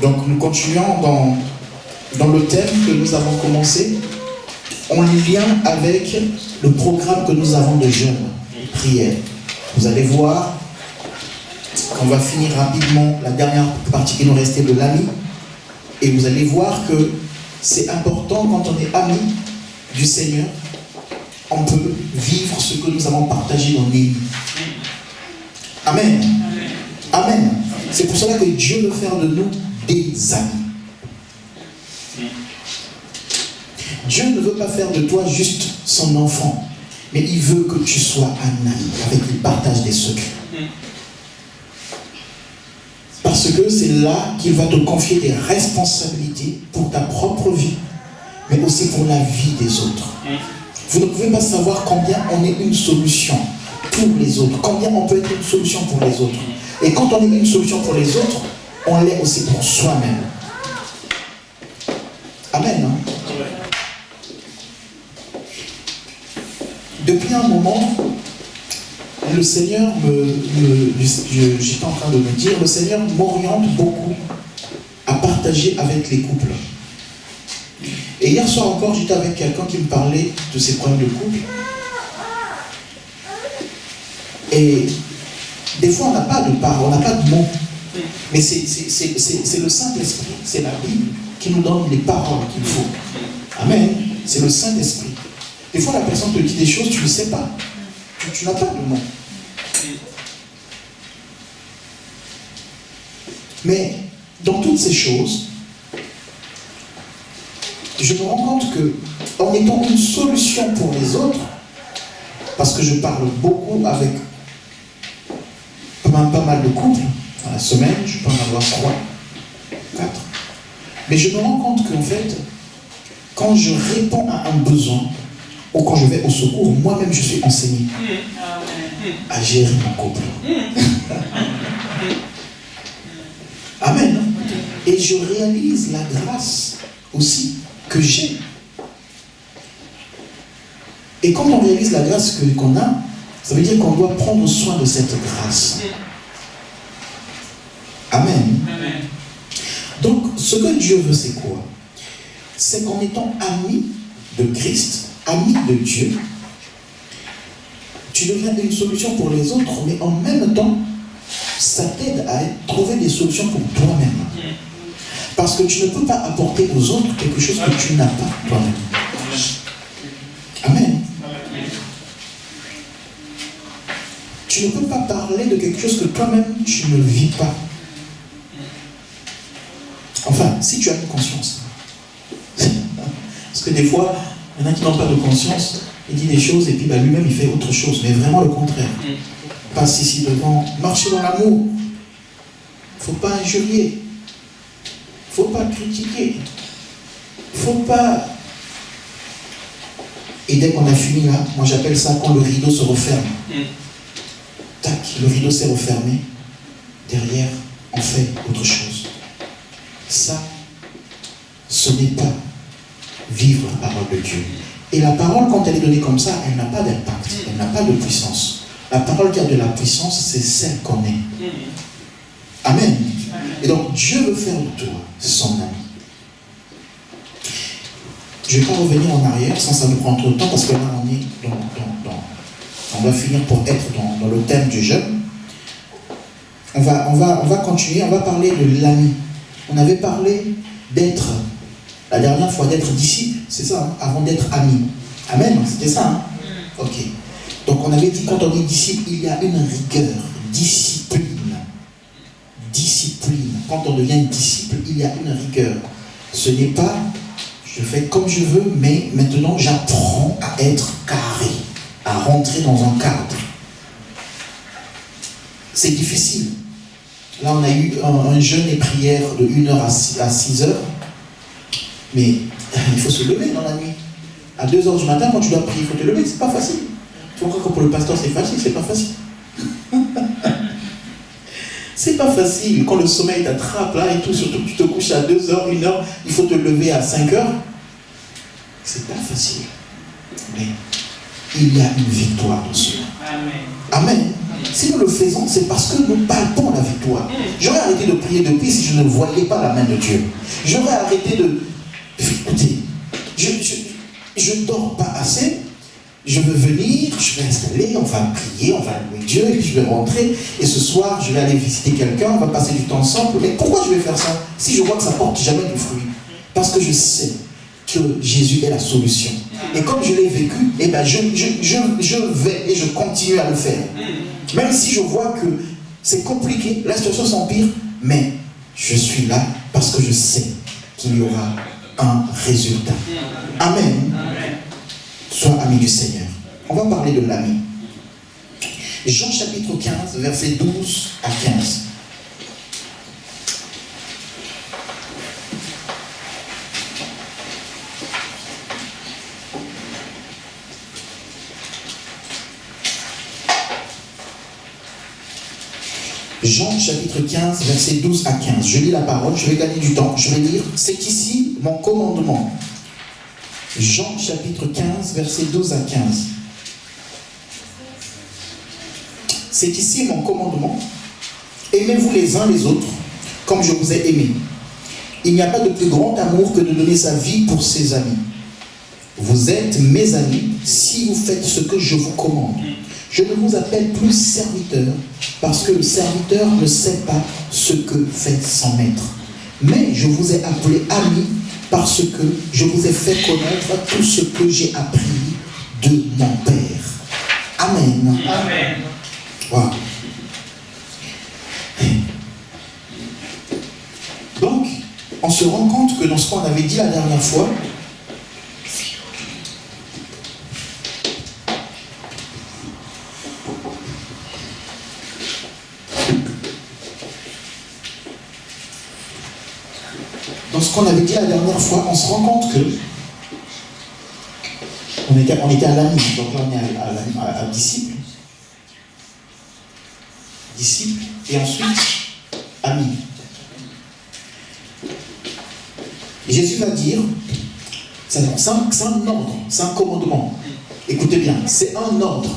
Donc nous continuons dans le thème que nous avons commencé, en lien avec le programme que nous avons de jeûne, prière. Vous allez voir qu'on va finir rapidement la dernière partie qui nous restait de l'ami. Et vous allez voir que c'est important quand on est ami du Seigneur, on peut vivre ce que nous avons partagé dans Néhémie. Amen. Amen. C'est pour cela que Dieu veut faire de nous des amis. Dieu ne veut pas faire de toi juste son enfant, mais il veut que tu sois un ami avec le partage des secrets. Parce que c'est là qu'il va te confier des responsabilités pour ta propre vie, mais aussi pour la vie des autres. Vous ne pouvez pas savoir combien on est une solution pour les autres, combien on peut être une solution pour les autres. Et quand on est une solution pour les autres, on l'est aussi pour soi-même. Amen. Hein? Depuis un moment, le Seigneur j'étais en train de me dire, le Seigneur m'oriente beaucoup à partager avec les couples. Et hier soir encore, j'étais avec quelqu'un qui me parlait de ses problèmes de couple. Et des fois, on n'a pas de parole, on n'a pas de mots. Mais c'est le Saint-Esprit, c'est la Bible qui nous donne les paroles qu'il faut. Amen. C'est le Saint-Esprit. Des fois, la personne te dit des choses, tu ne sais pas. Tu n'as pas de mots. Mais dans toutes ces choses, je me rends compte que, en étant une solution pour les autres, parce que je parle beaucoup avec pas mal de couples, à la semaine, je peux en avoir 3, 4, mais je me rends compte qu'en fait, quand je réponds à un besoin, ou quand je vais au secours, moi-même je suis enseigné à gérer mon couple. Amen. Et je réalise la grâce aussi que j'ai. Et quand on réalise la grâce qu'on a, ça veut dire qu'on doit prendre soin de cette grâce. Amen. Donc, ce que Dieu veut, c'est quoi? C'est qu'en étant ami de Christ, ami de Dieu, tu deviens une solution pour les autres, mais en même temps, ça t'aide à trouver des solutions pour toi-même. Parce que tu ne peux pas apporter aux autres quelque chose que tu n'as pas toi-même. Amen. Tu ne peux pas parler de quelque chose que toi-même tu ne vis pas. Enfin, si tu as une conscience. Parce que des fois, il y en a qui n'ont pas de conscience, il dit des choses et puis lui-même il fait autre chose, mais vraiment le contraire. Passe ici devant, marcher dans l'amour. Il ne faut pas injurier. Il ne faut pas critiquer. Il ne faut pas... Et dès qu'on a fini là, moi j'appelle ça quand le rideau se referme. Tac, le rideau s'est refermé. Derrière, on fait autre chose. Ça, ce n'est pas vivre la parole de Dieu. Et la parole, quand elle est donnée comme ça, elle n'a pas d'impact, elle n'a pas de puissance. La parole qui a de la puissance, c'est celle qu'on est. Amen. Et donc, Dieu veut faire de toi son ami. Je ne vais pas revenir en arrière sans ça nous prendre trop de temps, parce que là, on est on va finir pour être dans le thème du jeûne. On va continuer, on va parler de l'ami. On avait parlé d'être, la dernière fois, d'être disciple, c'est ça, hein, avant d'être ami. Amen, c'était ça, hein? Ok. Donc on avait dit, quand on est disciple, il y a une rigueur, discipline. Discipline. Quand on devient disciple, il y a une rigueur. Ce n'est pas, je fais comme je veux, mais maintenant j'apprends à être carré, à rentrer dans un cadre. C'est difficile. Là, on a eu un jeûne et prière de 1h à 6h. Mais il faut se lever dans la nuit. À 2h du matin, quand tu dois prier, il faut te lever. C'est pas facile. Tu vois que pour le pasteur, c'est facile, c'est pas facile. C'est pas facile. Quand le sommeil t'attrape là et tout, surtout que tu te couches à 2h, 1h, il faut te lever à 5h. C'est pas facile. Mais il y a une victoire dans cela. Amen. Si nous le faisons, c'est parce que nous partons la victoire. J'aurais arrêté de prier depuis si je ne voyais pas la main de Dieu. J'aurais arrêté de... Écoutez, je ne dors pas assez. Je veux venir, je vais installer, on va prier, on va louer Dieu, et puis je vais rentrer. Et ce soir, je vais aller visiter quelqu'un, on va passer du temps ensemble. Mais pourquoi je vais faire ça si je vois que ça ne porte jamais du fruit? Parce que je sais que Jésus est la solution. Et comme je l'ai vécu, eh ben je vais et je continue à le faire. Même si je vois que c'est compliqué, la situation s'empire, mais je suis là parce que je sais qu'il y aura un résultat. Amen. Sois ami du Seigneur. On va parler de l'ami. Jean chapitre 15, versets 12 à 15. Jean chapitre 15, versets 12 à 15. Je lis la parole, je vais gagner du temps. Je vais lire. C'est ici mon commandement. Jean chapitre 15, versets 12 à 15. C'est ici mon commandement. Aimez-vous les uns les autres comme je vous ai aimé. Il n'y a pas de plus grand amour que de donner sa vie pour ses amis. Vous êtes mes amis si vous faites ce que je vous commande. Je ne vous appelle plus serviteur parce que le serviteur ne sait pas ce que fait son maître. Mais je vous ai appelé ami parce que je vous ai fait connaître tout ce que j'ai appris de mon Père. Amen. Amen. Wow. Donc, on se rend compte que dans ce qu'on avait dit la dernière fois, on se rend compte que on était à l'ami, donc là on est à disciple. Disciple, et ensuite ami. Et Jésus va dire, c'est un ordre, c'est un commandement. Écoutez bien, c'est un ordre.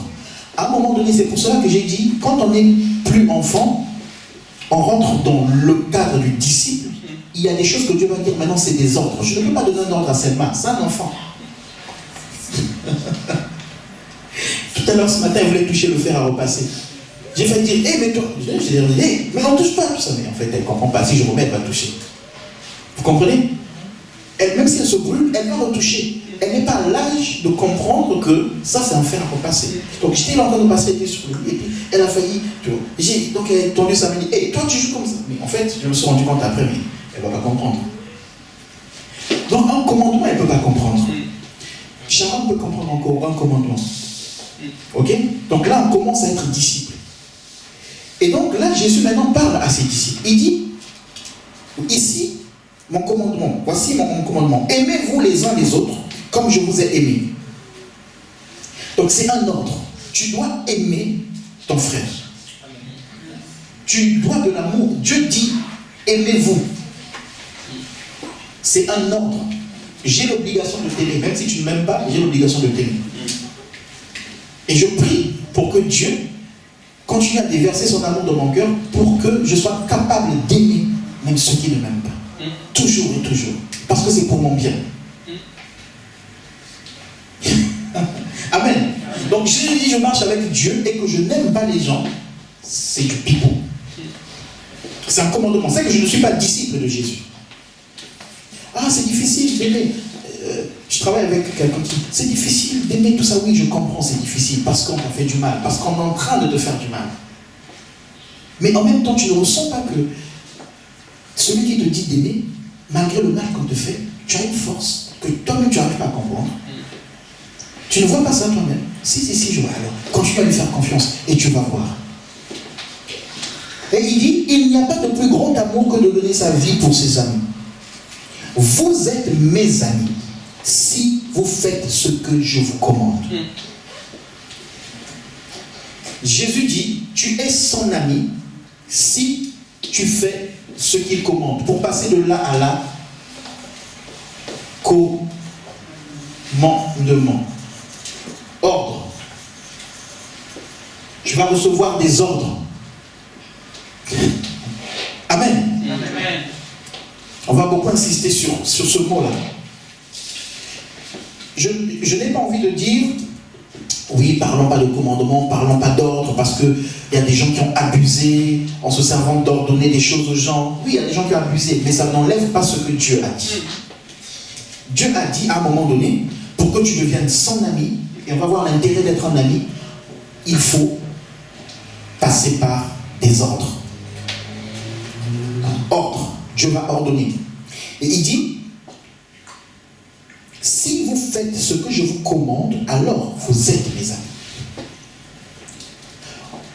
À un moment donné, c'est pour cela que j'ai dit, quand on n'est plus enfant, on rentre dans le cadre du disciple. Il y a des choses que Dieu va dire, maintenant c'est des ordres. Je ne peux pas donner un ordre à Selma, c'est un enfant. Tout à l'heure, ce matin, il voulait toucher le fer à repasser. J'ai fait dire, hé, mais toi, j'ai dit, hé, mais on ne touche pas tout ça. Mais en fait, elle ne comprend pas. Si je remets, elle va toucher. Vous comprenez? Elle, même si elle se brûle, elle va retoucher. Elle n'est pas à l'âge de comprendre que ça, c'est un fer à repasser. Donc, j'étais là en train de passer sur lui, et puis elle a failli, tu vois. Donc, elle est tendue, ça m'a dit, hé, toi, tu joues comme ça. Mais en fait, je me suis rendu compte après, mais elle ne va pas comprendre. Donc, un commandement, elle ne peut pas comprendre. Sharon peut comprendre encore un commandement. Ok? Donc là, on commence à être disciple. Et donc là, Jésus maintenant parle à ses disciples. Il dit, ici, mon commandement, voici mon commandement. Aimez-vous les uns les autres comme je vous ai aimé. Donc c'est un ordre. Tu dois aimer ton frère. Tu dois de l'amour. Dieu dit, aimez-vous. C'est un ordre. J'ai l'obligation de t'aimer. Même si tu ne m'aimes pas, j'ai l'obligation de t'aimer. Et je prie pour que Dieu continue à déverser son amour dans mon cœur pour que je sois capable d'aimer même ceux qui ne m'aiment pas. Toujours et toujours. Parce que c'est pour mon bien. Amen. Donc si je dis je marche avec Dieu et que je n'aime pas les gens, c'est du pipeau. C'est un commandement. C'est que je ne suis pas disciple de Jésus. Ah, c'est difficile d'aimer. Je travaille avec quelqu'un qui... C'est difficile d'aimer tout ça. Oui, je comprends, c'est difficile parce qu'on t'a fait du mal, parce qu'on est en train de te faire du mal. Mais en même temps, tu ne ressens pas que celui qui te dit d'aimer, malgré le mal qu'on te fait, tu as une force que toi-même tu n'arrives pas à comprendre. Tu ne vois pas ça toi-même. Si, je vois. Alors, continue à lui faire confiance et tu vas voir. Et il dit, il n'y a pas de plus grand amour que de donner sa vie pour ses amis. Vous êtes mes amis si vous faites ce que je vous commande. Jésus dit, tu es son ami si tu fais ce qu'il commande. Pour passer de là à là, commandement. Ordre. tu vas recevoir des ordres. Amen. Amen. On va beaucoup insister sur ce mot-là. Je n'ai pas envie de dire, oui, parlons pas de commandement, parlons pas d'ordre, parce qu'il y a des gens qui ont abusé en se servant d'ordonner des choses aux gens. Oui, il y a des gens qui ont abusé, mais ça n'enlève pas ce que Dieu a dit. Dieu a dit à un moment donné, pour que tu deviennes son ami, et on va voir l'intérêt d'être un ami, il faut passer par des ordres. Un ordre. Dieu va ordonner. Et il dit, si vous faites ce que je vous commande, alors vous êtes mes amis.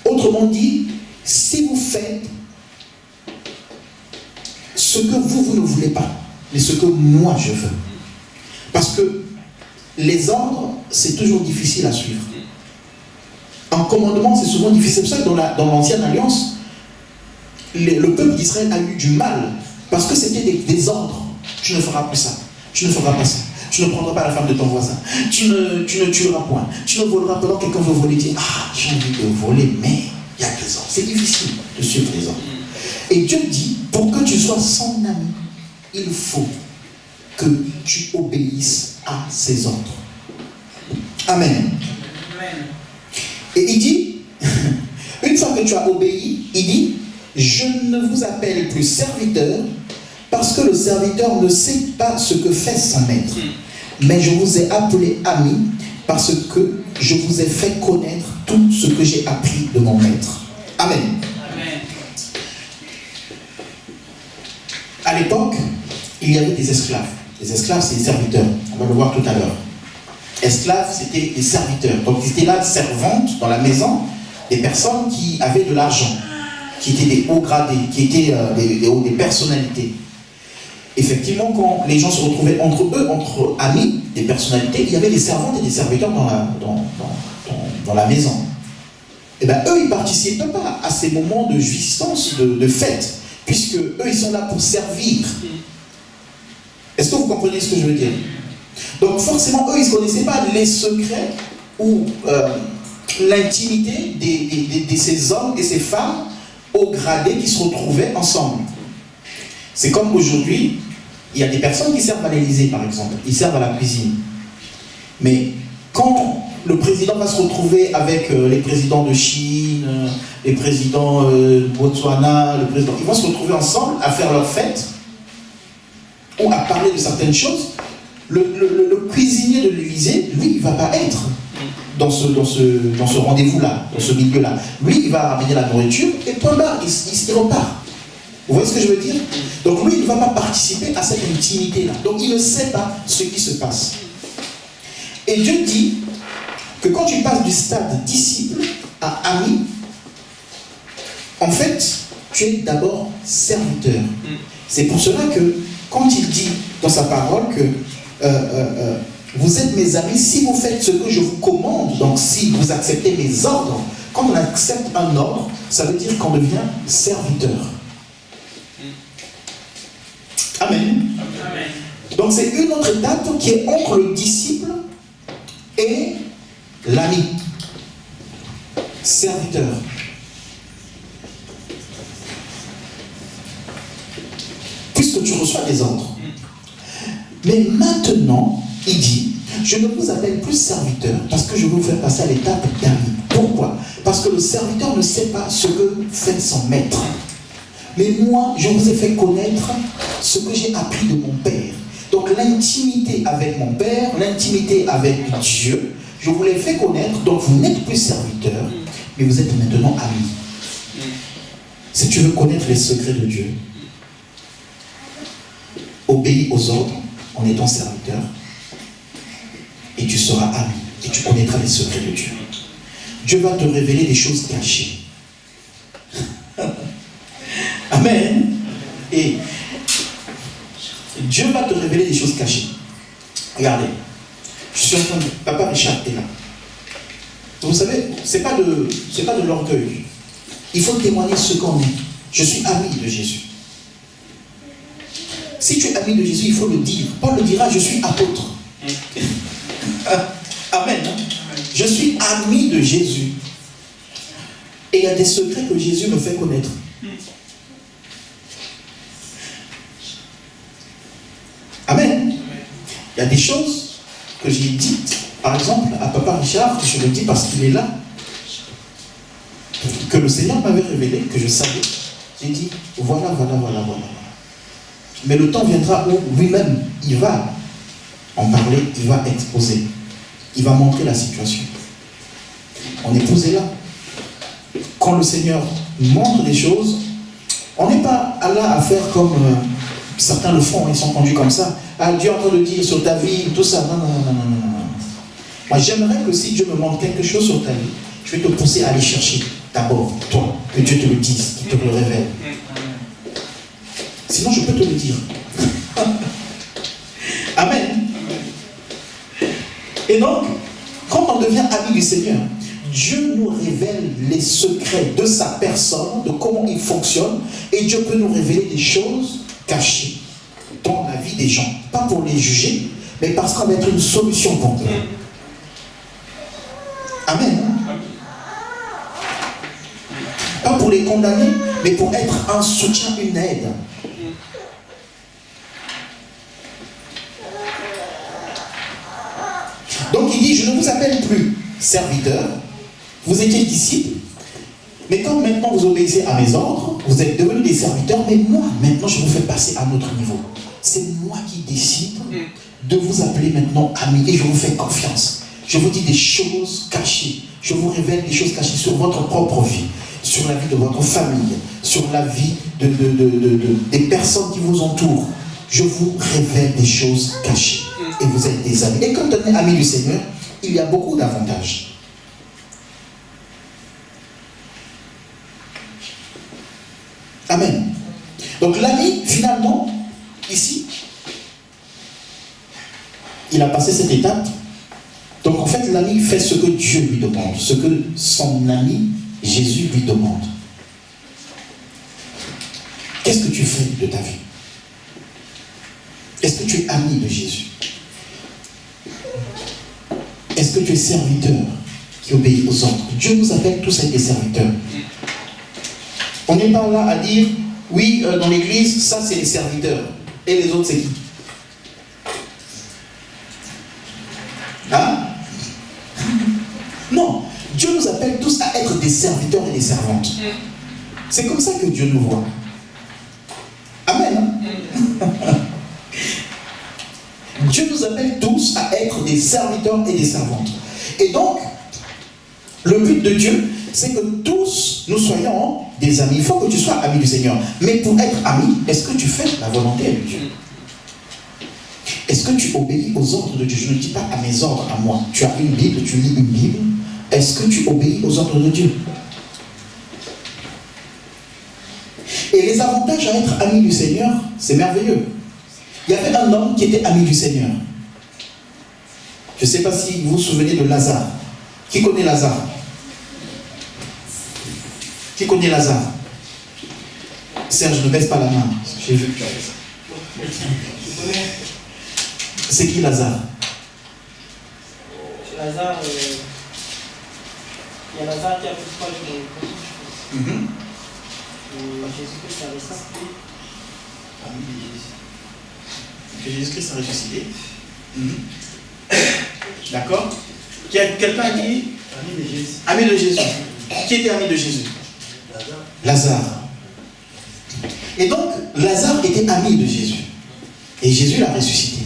Autrement dit, si vous faites ce que vous ne voulez pas, mais ce que moi je veux. Parce que les ordres, c'est toujours difficile à suivre. Un commandement, c'est souvent difficile. C'est pour ça que dans l'Ancienne Alliance, le peuple d'Israël a eu du mal. Parce que c'était des ordres. Tu ne feras plus ça. Tu ne feras pas ça. Tu ne prendras pas la femme de ton voisin. Tu ne tueras point. Tu ne voleras pas. Quand quelqu'un veut voler, dit, ah, j'ai envie de voler, mais il y a des ordres. C'est difficile de suivre les ordres. Et Dieu dit, pour que tu sois son ami, il faut que tu obéisses à ses ordres. Amen. Amen. Et il dit, une fois que tu as obéi, il dit, je ne vous appelle plus serviteur, parce que le serviteur ne sait pas ce que fait son maître. Mais je vous ai appelé ami, parce que je vous ai fait connaître tout ce que j'ai appris de mon maître. Amen. Amen. À l'époque, il y avait des esclaves. Les esclaves, c'est des serviteurs. On va le voir tout à l'heure. Esclaves, c'était des serviteurs. Donc, ils étaient là, servantes dans la maison, des personnes qui avaient de l'argent, qui étaient des hauts gradés, qui étaient des personnalités. Effectivement, quand les gens se retrouvaient entre eux, entre amis, des personnalités, il y avait des servantes et des serviteurs dans la maison. Et bien, eux, ils ne participaient pas à ces moments de jouissance, de fête, puisque eux, ils sont là pour servir. Est-ce que vous comprenez ce que je veux dire? Donc forcément, eux, ils ne connaissaient pas les secrets ou l'intimité de ces hommes et ces femmes haut gradés qui se retrouvaient ensemble. C'est comme aujourd'hui, il y a des personnes qui servent à l'Élysée, par exemple. Ils servent à la cuisine. Mais quand le président va se retrouver avec les présidents de Chine, les présidents de Botswana, ils vont se retrouver ensemble à faire leur fête ou à parler de certaines choses. Le cuisinier de l'Élysée, lui, il ne va pas être dans ce rendez-vous-là, dans ce milieu-là. Lui, il va ramener la nourriture et point barre, il repart. Vous voyez ce que je veux dire? Donc lui, il ne va pas participer à cette intimité-là. Donc il ne sait pas ce qui se passe. Et Dieu dit que quand tu passes du stade disciple à ami, en fait, tu es d'abord serviteur. C'est pour cela que quand il dit dans sa parole que vous êtes mes amis si vous faites ce que je vous commande, donc si vous acceptez mes ordres, quand on accepte un ordre, ça veut dire qu'on devient serviteur. Amen. Amen. Donc c'est une autre étape qui est entre le disciple et l'ami. Serviteur. Puisque tu reçois des ordres. Mais maintenant, il dit, je ne vous appelle plus serviteur parce que je veux vous faire passer à l'étape d'ami. Pourquoi? Parce que le serviteur ne sait pas ce que fait son maître. Mais moi, je vous ai fait connaître ce que j'ai appris de mon Père. Donc l'intimité avec mon Père, l'intimité avec Dieu, je vous l'ai fait connaître. Donc vous n'êtes plus serviteur, mais vous êtes maintenant amis. Si tu veux connaître les secrets de Dieu, obéis aux ordres en étant serviteur, et tu seras ami, et tu connaîtras les secrets de Dieu. Dieu va te révéler des choses cachées. Amen. Et Dieu va te révéler des choses cachées. Regardez, je suis en train de... Papa Richard est là. Vous savez, c'est pas de l'orgueil. Il faut témoigner ce qu'on est. Je suis ami de Jésus. Si tu es ami de Jésus, il faut le dire. Paul le dira, je suis apôtre. Amen. Je suis ami de Jésus. Et il y a des secrets que Jésus me fait connaître. Amen. Il y a des choses que j'ai dites, par exemple, à Papa Richard, je le dis parce qu'il est là, que le Seigneur m'avait révélé, que je savais. J'ai dit, voilà. Mais le temps viendra où lui-même, il va en parler, il va exposer. Il va montrer la situation. On est posé là. Quand le Seigneur montre des choses, on n'est pas là à faire comme certains le font, ils sont conduits comme ça. Ah, Dieu est en train de dire sur ta vie, tout ça. Non. Moi, j'aimerais que si Dieu me montre quelque chose sur ta vie, je vais te pousser à aller chercher d'abord, toi, que Dieu te le dise, qu'il te le révèle. Sinon, je peux te le dire. Amen. Et donc, quand on devient ami du Seigneur, Dieu nous révèle les secrets de sa personne, de comment il fonctionne, et Dieu peut nous révéler des choses cachées dans la vie des gens. Pas pour les juger, mais parce qu'on va être une solution pour eux. Amen. Pas pour les condamner, mais pour être un soutien, une aide. Donc il dit, je ne vous appelle plus serviteur, vous étiez disciples, mais comme maintenant vous obéissez à mes ordres, vous êtes devenus des serviteurs, mais moi, maintenant, je vous fais passer à un autre niveau. C'est moi qui décide de vous appeler maintenant amis, et je vous fais confiance. Je vous dis des choses cachées, je vous révèle des choses cachées sur votre propre vie, sur la vie de votre famille, sur la vie des personnes qui vous entourent. Je vous révèle des choses cachées. Et vous êtes des amis. Et quand on est ami du Seigneur, il y a beaucoup d'avantages. Amen. Donc l'ami, finalement, ici, il a passé cette étape. Donc en fait, l'ami fait ce que Dieu lui demande, ce que son ami, Jésus, lui demande. Qu'est-ce que tu fais de ta vie? Est-ce que tu es ami de Jésus? Est-ce que tu es serviteur qui obéit aux ordres? Dieu nous appelle tous à être des serviteurs. On n'est pas là à dire, oui, dans l'église, ça c'est les serviteurs. Et les autres c'est qui? Hein? Non. Dieu nous appelle tous à être des serviteurs et des servantes. C'est comme ça que Dieu nous voit. Amen. Dieu nous appelle tous à être des serviteurs et des servantes. Et donc, le but de Dieu, c'est que tous nous soyons des amis. Il faut que tu sois ami du Seigneur. Mais pour être ami, est-ce que tu fais la volonté de Dieu? Est-ce que tu obéis aux ordres de Dieu? Je ne dis pas à mes ordres, à moi. Tu as une Bible, tu lis une Bible. Est-ce que tu obéis aux ordres de Dieu? Et les avantages à être ami du Seigneur, c'est merveilleux. Il y avait un homme qui était ami du Seigneur. Je ne sais pas si vous vous souvenez de Lazare. Qui connaît Lazare? Qui connaît Lazare? Serge, ne baisse pas la main. J'ai vu. C'est qui Lazare? Lazare, il y a Lazare qui a fait proche de Jésus. Et Jésus-Christ a ressuscité. Ami de Jésus. Que Jésus-Christ a ressuscité. D'accord? Quelqu'un a dit ami de Jésus. Ami de Jésus. Qui était ami de Jésus? Lazare. Et donc, Lazare était ami de Jésus. Et Jésus l'a ressuscité.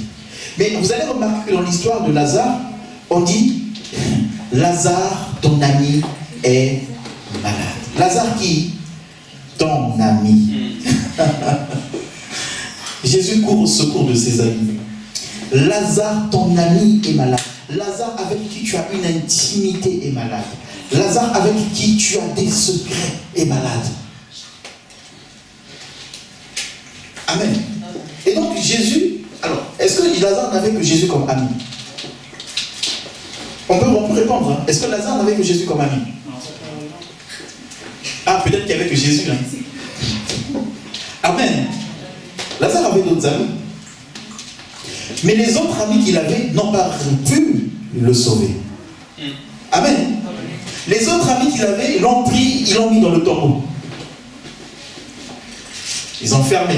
Mais vous allez remarquer que dans l'histoire de Lazare, on dit Lazare, ton ami, est malade. Lazare qui? Ton ami. Jésus court au secours de ses amis. Lazare, ton ami, est malade. Lazare avec qui tu as une intimité est malade. Lazare avec qui tu as des secrets est malade. Amen. Et donc Jésus, alors, est-ce que Lazare n'avait que Jésus comme ami? On peut répondre. Hein? Est-ce que Lazare n'avait que Jésus comme ami? Ah, peut-être qu'il n'y avait que Jésus là. Amen. Lazare avait d'autres amis. Mais les autres amis qu'il avait n'ont pas pu le sauver. Amen. Les autres amis qu'il avait, ils l'ont pris, ils l'ont mis dans le tombeau. Ils ont fermé.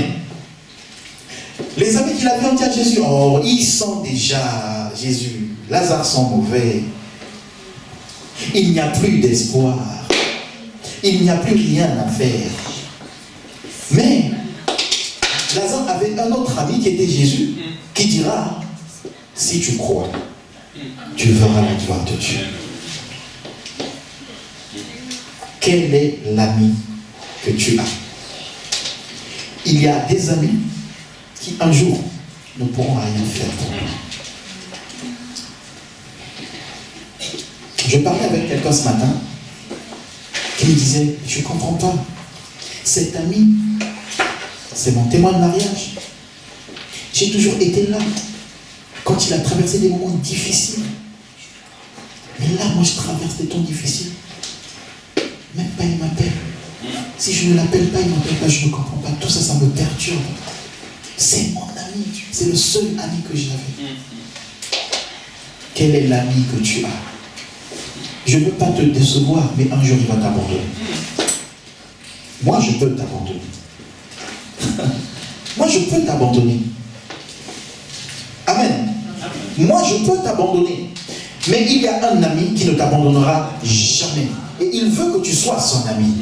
Les amis qu'il avait ont dit à Jésus, oh, ils sont déjà, Jésus, Lazare sont mauvais. Il n'y a plus d'espoir. Il n'y a plus rien à faire. Mais Lazare avait un autre ami qui était Jésus, qui dira, si tu crois, tu verras la gloire de Dieu. Quel est l'ami que tu as? Il y a des amis qui un jour ne pourront rien faire pour nous. Je parlais avec quelqu'un ce matin qui me disait, je ne comprends pas, cet ami, c'est mon témoin de mariage. J'ai toujours été là quand il a traversé des moments difficiles. Mais là, moi, je traverse des temps difficiles. Même pas, il m'appelle. Si je ne l'appelle pas, il ne m'appelle pas, je ne comprends pas. Tout ça, ça me perturbe. C'est mon ami. C'est le seul ami que j'avais. Quel est l'ami que tu as? Je ne veux pas te décevoir, mais un jour, il va t'abandonner. Moi, je peux t'abandonner. Moi, je peux t'abandonner. Amen. Moi, je peux t'abandonner. Mais il y a un ami qui ne t'abandonnera jamais. Et il veut que tu sois son ami.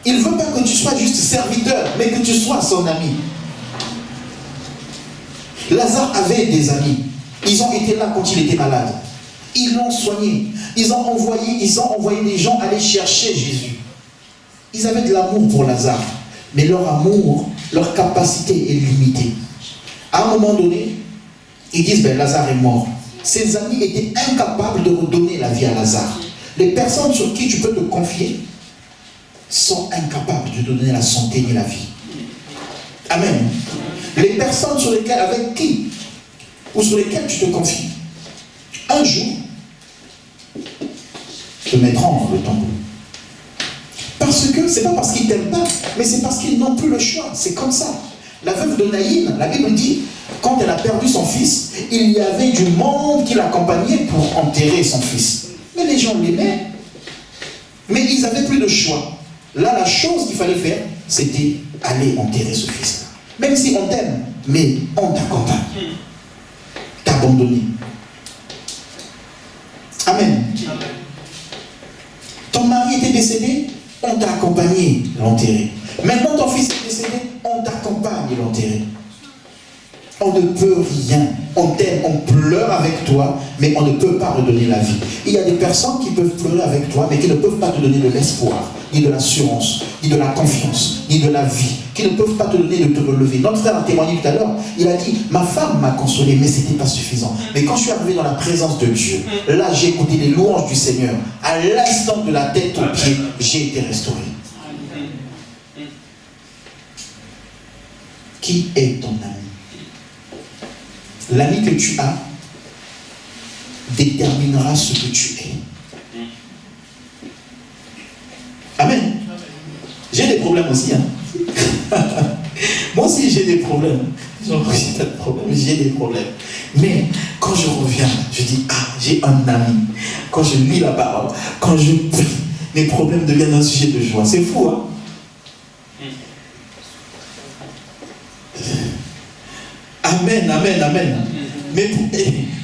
Il ne veut pas que tu sois juste serviteur, mais que tu sois son ami. Lazare avait des amis. Ils ont été là quand il était malade. Ils l'ont soigné. Ils ont envoyé des gens aller chercher Jésus. Ils avaient de l'amour pour Lazare. Mais leur amour, leur capacité est limitée. À un moment donné, ils disent, ben, Lazare est mort. Ses amis étaient incapables de redonner la vie à Lazare. Les personnes sur qui tu peux te confier sont incapables de donner la santé ni la vie. Amen. Les personnes avec qui ou sur lesquelles tu te confies, un jour, te mettront dans le tombeau. Parce que, c'est pas parce qu'ils t'aiment pas, mais c'est parce qu'ils n'ont plus le choix. C'est comme ça. La veuve de Naïm, la Bible dit, quand elle a perdu son fils, il y avait du monde qui l'accompagnait pour enterrer son fils. Mais les gens l'aimaient. Mais ils n'avaient plus de choix. Là, la chose qu'il fallait faire, c'était aller enterrer ce fils-là. Même si on t'aime, mais on t'accompagne. T'abandonner. Amen. Ton mari était décédé, on t'a accompagné l'enterrer. Maintenant ton fils est décédé, on t'accompagne l'enterrer. On ne peut rien. On t'aime, on pleure avec toi, mais on ne peut pas redonner la vie. Il y a des personnes qui peuvent pleurer avec toi, mais qui ne peuvent pas te donner de l'espoir, ni de l'assurance, ni de la confiance, ni de la vie, qui ne peuvent pas te donner de te relever. Notre frère a témoigné tout à l'heure, il a dit, ma femme m'a consolé, mais ce n'était pas suffisant. Mais quand je suis arrivé dans la présence de Dieu, là j'ai écouté les louanges du Seigneur. À l'instant de la tête aux pieds, j'ai été restauré. Qui est ton ami? L'ami que tu as déterminera ce que tu es. Amen. J'ai des problèmes aussi. Hein? Moi aussi j'ai des problèmes. J'ai des problèmes. Mais quand je reviens, je dis, ah, j'ai un ami. Quand je lis la parole, quand je prie, mes problèmes deviennent un sujet de joie. C'est fou, hein? Amen, amen, amen. Mais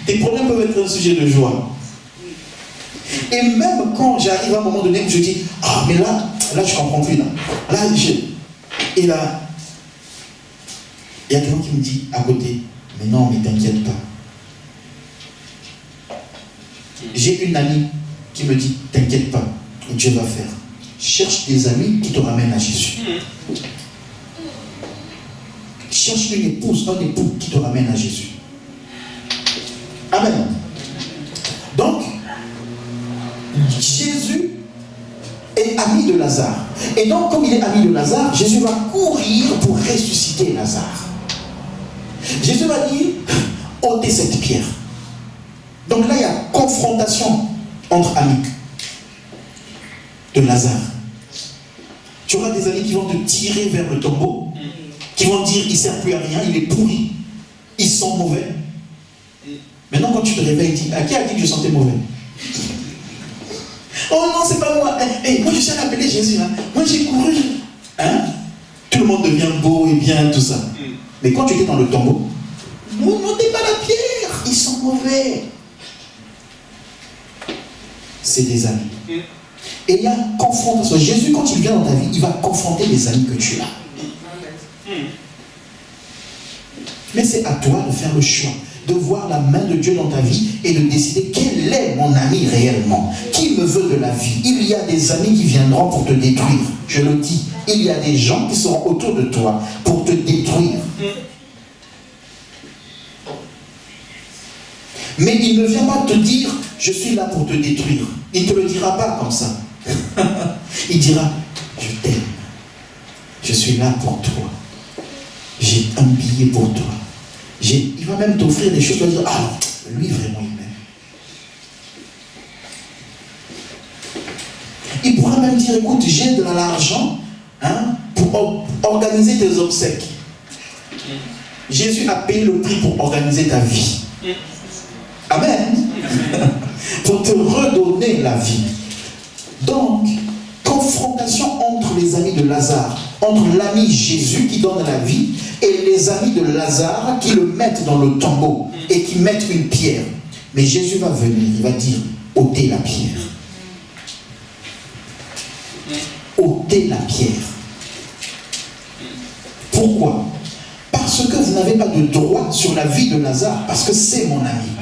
tes problèmes peuvent être un sujet de joie. Et même quand j'arrive à un moment donné, je dis, ah, mais là, je comprends plus. Et là, il y a quelqu'un qui me dit à côté, mais non, mais t'inquiète pas. J'ai une amie qui me dit, t'inquiète pas, Dieu va faire. Cherche des amis qui te ramènent à Jésus. Cherche une épouse, un époux qui te ramène à Jésus. Amen. Donc, Jésus est ami de Lazare. Et donc, comme il est ami de Lazare, Jésus va courir pour ressusciter Lazare. Jésus va dire, ôtez cette pierre. Donc là, il y a confrontation entre amis de Lazare. Tu auras des amis qui vont te tirer vers le tombeau, qui vont dire, il ne sert plus à rien, il est pourri, ils sont mauvais. Maintenant, quand tu te réveilles, dis, à qui a dit que je sentais mauvais? Oh non, c'est pas moi. Moi, je suis allé appeler Jésus. Hein. Moi, j'ai couru. Hein? Tout le monde devient beau et bien, tout ça. Mais quand tu étais dans le tombeau, ne montez pas la pierre. Ils sont mauvais. C'est des amis. Et il y a confrontation. Jésus, quand il vient dans ta vie, il va confronter les amis que tu as. Mais c'est à toi de faire le choix, de voir la main de Dieu dans ta vie et de décider quel est mon ami réellement. Qui me veut de la vie? Il y a des amis qui viendront pour te détruire. Je le dis. Il y a des gens qui seront autour de toi pour te détruire. Mais il ne vient pas te dire, je suis là pour te détruire. Il ne te le dira pas comme ça. Il dira, je t'aime. Je suis là pour toi. J'ai un billet pour toi. Il va même t'offrir des choses. Tu vas dire, ah, lui vraiment il m'aime. Il pourra même dire, écoute, j'ai de l'argent pour organiser tes obsèques. Jésus a payé le prix pour organiser ta vie. Amen. Pour te redonner la vie. Donc, confrontation entre les amis de Lazare, entre l'ami Jésus qui donne la vie et les amis de Lazare qui le mettent dans le tombeau et qui mettent une pierre. Mais Jésus va venir, il va dire, ôtez la pierre. Ôtez la pierre. Pourquoi? Parce que vous n'avez pas de droit sur la vie de Lazare, parce que c'est mon ami.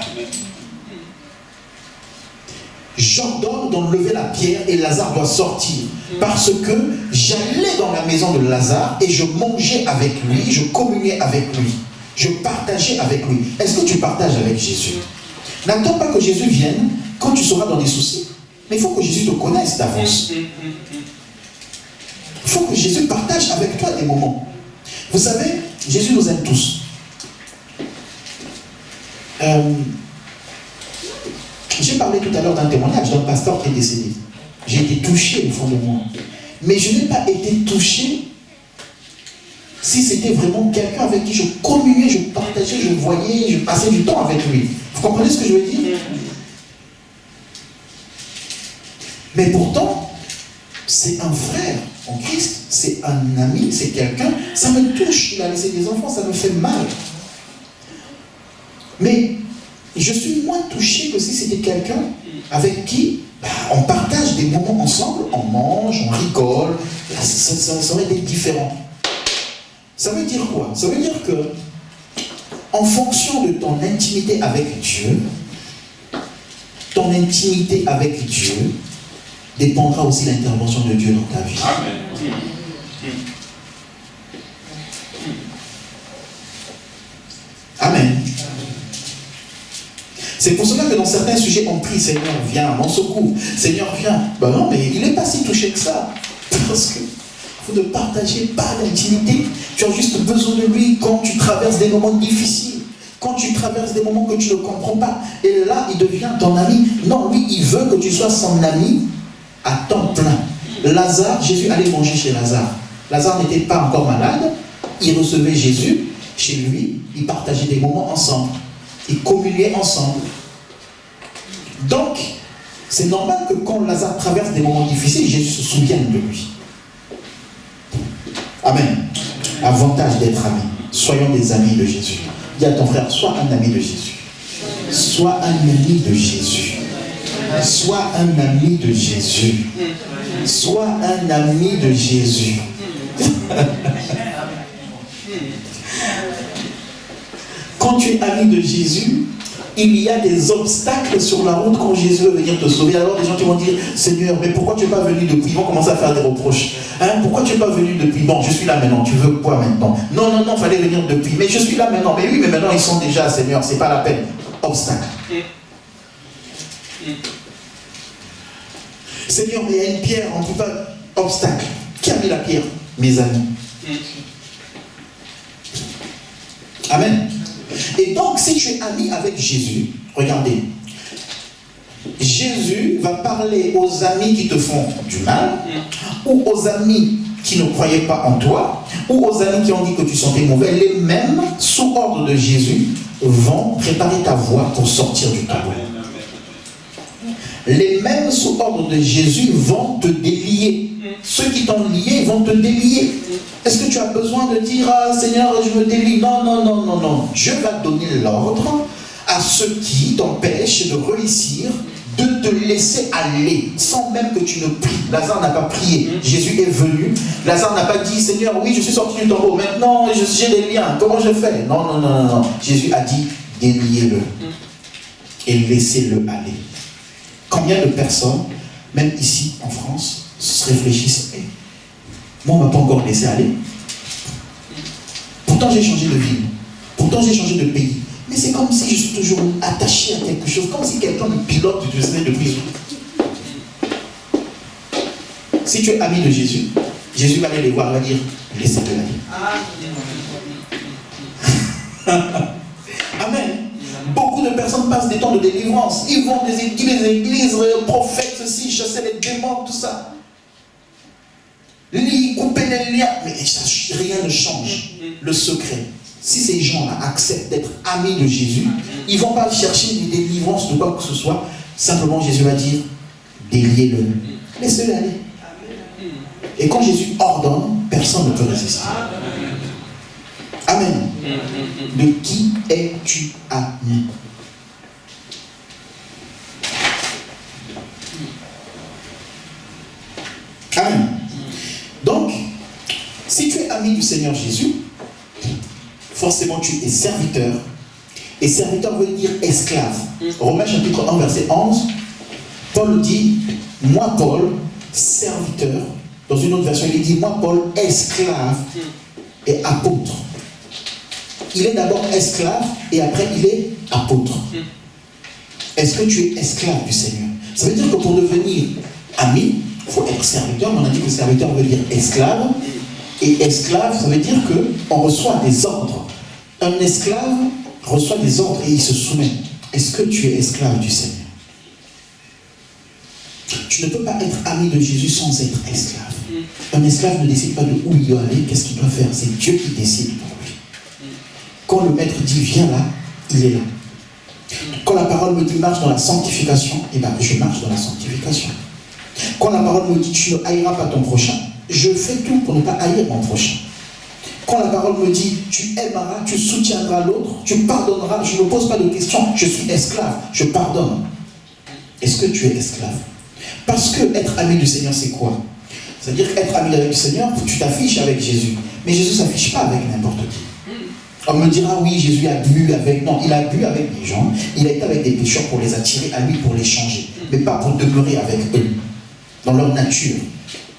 J'ordonne d'enlever la pierre et Lazare doit sortir. Parce que j'allais dans la maison de Lazare et je mangeais avec lui, je communiais avec lui, je partageais avec lui. Est-ce que tu partages avec Jésus? N'attends pas que Jésus vienne quand tu seras dans des soucis. Mais il faut que Jésus te connaisse d'avance. Il faut que Jésus partage avec toi des moments. Vous savez, Jésus nous aime tous. J'ai parlé tout à l'heure d'un témoignage d'un pasteur qui est décédé. J'ai été touché au fond de moi. Mais je n'ai pas été touché si c'était vraiment quelqu'un avec qui je communiais, je partageais, je voyais, je passais du temps avec lui. Vous comprenez ce que je veux dire? Mais pourtant, c'est un frère en Christ, c'est un ami, c'est quelqu'un. Ça me touche, il a laissé des enfants, ça me fait mal. Mais je suis moins touché que si c'était quelqu'un avec qui on partage des moments ensemble, on mange, on rigole, ça aurait été différent. Ça veut dire quoi? Ça veut dire que, en fonction de ton intimité avec Dieu, ton intimité avec Dieu dépendra aussi de l'intervention de Dieu dans ta vie. Amen. Amen. C'est pour cela que dans certains sujets, on prie, Seigneur, viens, mon secours. Seigneur, viens. Ben non, mais il n'est pas si touché que ça. Parce que vous ne partagez pas l'intimité. Tu as juste besoin de lui quand tu traverses des moments difficiles. Quand tu traverses des moments que tu ne comprends pas. Et là, il devient ton ami. Non, lui, il veut que tu sois son ami à temps plein. Lazare, Jésus allait manger chez Lazare. Lazare n'était pas encore malade. Il recevait Jésus chez lui. Ils partageaient des moments ensemble. Ils communiaient ensemble. Donc, c'est normal que quand Lazare traverse des moments difficiles, Jésus se souvienne de lui. Amen. Avantage d'être amis. Soyons des amis de Jésus. Dis à ton frère, sois un ami de Jésus. Sois un ami de Jésus. Sois un ami de Jésus. Sois un ami de Jésus. Quand tu es ami de Jésus, il y a des obstacles sur la route quand Jésus veut venir te sauver. Alors les gens qui vont dire, Seigneur, mais pourquoi tu n'es pas venu depuis? Ils vont commencer à faire des reproches. Pourquoi tu n'es pas venu depuis? Bon, je suis là maintenant, tu veux quoi maintenant? Non, il fallait venir depuis. Mais je suis là maintenant. Mais oui, mais maintenant ils sont déjà, Seigneur, c'est pas la peine. Obstacle. Seigneur, mais il y a une pierre, on ne peut pas. Obstacle. Qui a mis la pierre? Mes amis. Amen. Et donc, si tu es ami avec Jésus, regardez, Jésus va parler aux amis qui te font du mal, ou aux amis qui ne croyaient pas en toi, ou aux amis qui ont dit que tu sentais mauvais. Les mêmes, sous ordre de Jésus, vont préparer ta voie pour sortir du tombeau. les mêmes sous ordre de Jésus vont te délier. Ceux qui t'ont lié vont te délier. Est-ce que tu as besoin de dire, ah Seigneur, je me délie? Non, non, non, non, non. Dieu va donner l'ordre à ceux qui t'empêchent de réussir, de te laisser aller, sans même que tu ne pries. Lazare n'a pas prié. Jésus est venu. Lazare n'a pas dit, Seigneur, oui, je suis sorti du tombeau. Maintenant, j'ai des liens. Comment je fais? Non, non, non, non, non. Jésus a dit, déliez-le et laissez-le aller. Combien de personnes, même ici en France, se réfléchissent, hey, moi on ne m'a pas encore laissé aller. Pourtant j'ai changé de ville, pourtant j'ai changé de pays. Mais c'est comme si je suis toujours attaché à quelque chose, comme si quelqu'un me pilote de prison. Si tu es ami de Jésus, Jésus va aller les voir, il va dire, laissez-le aller. Amen. Beaucoup de personnes passent des temps de délivrance. Ils vont des églises, prophètes, ceci, chasser les démons, tout ça. Couper les liens. Mais rien ne change. Le secret. Si ces gens-là acceptent d'être amis de Jésus, ils ne vont pas chercher des délivrances de quoi que ce soit. Simplement, Jésus va dire, déliez-le. Laissez-le aller. Et quand Jésus ordonne, personne ne peut résister. Amen. De qui es-tu ami? Amen. Donc, si tu es ami du Seigneur Jésus, forcément tu es serviteur. Et serviteur veut dire esclave. Romains chapitre 1, verset 11, Paul dit, moi Paul, serviteur. Dans une autre version, il dit, moi Paul, esclave et apôtre. Il est d'abord esclave et après il est apôtre. Est-ce que tu es esclave du Seigneur? Ça veut dire que pour devenir ami, il faut être serviteur. On a dit que serviteur veut dire esclave. Et esclave, ça veut dire qu'on reçoit des ordres. Un esclave reçoit des ordres et il se soumet. Est-ce que tu es esclave du Seigneur? Tu ne peux pas être ami de Jésus sans être esclave. Un esclave ne décide pas de où il doit aller, qu'est-ce qu'il doit faire. C'est Dieu qui décide pour lui. Quand le maître dit viens là, il est là. Quand la parole me dit marche dans la sanctification, eh bien je marche dans la sanctification. Quand la parole me dit tu ne haïras pas ton prochain, je fais tout pour ne pas haïr mon prochain. Quand la parole me dit tu aimeras, tu soutiendras l'autre, tu pardonneras, je ne pose pas de questions, je suis esclave, je pardonne. Est-ce que tu es esclave? Parce que être ami du Seigneur, c'est quoi? C'est-à-dire qu'être ami avec le Seigneur, tu t'affiches avec Jésus. Mais Jésus ne s'affiche pas avec n'importe qui. On me dira, oui, Jésus a bu avec... Non, il a bu avec des gens, il a été avec des pécheurs pour les attirer à lui, pour les changer. Mais pas pour demeurer avec eux, dans leur nature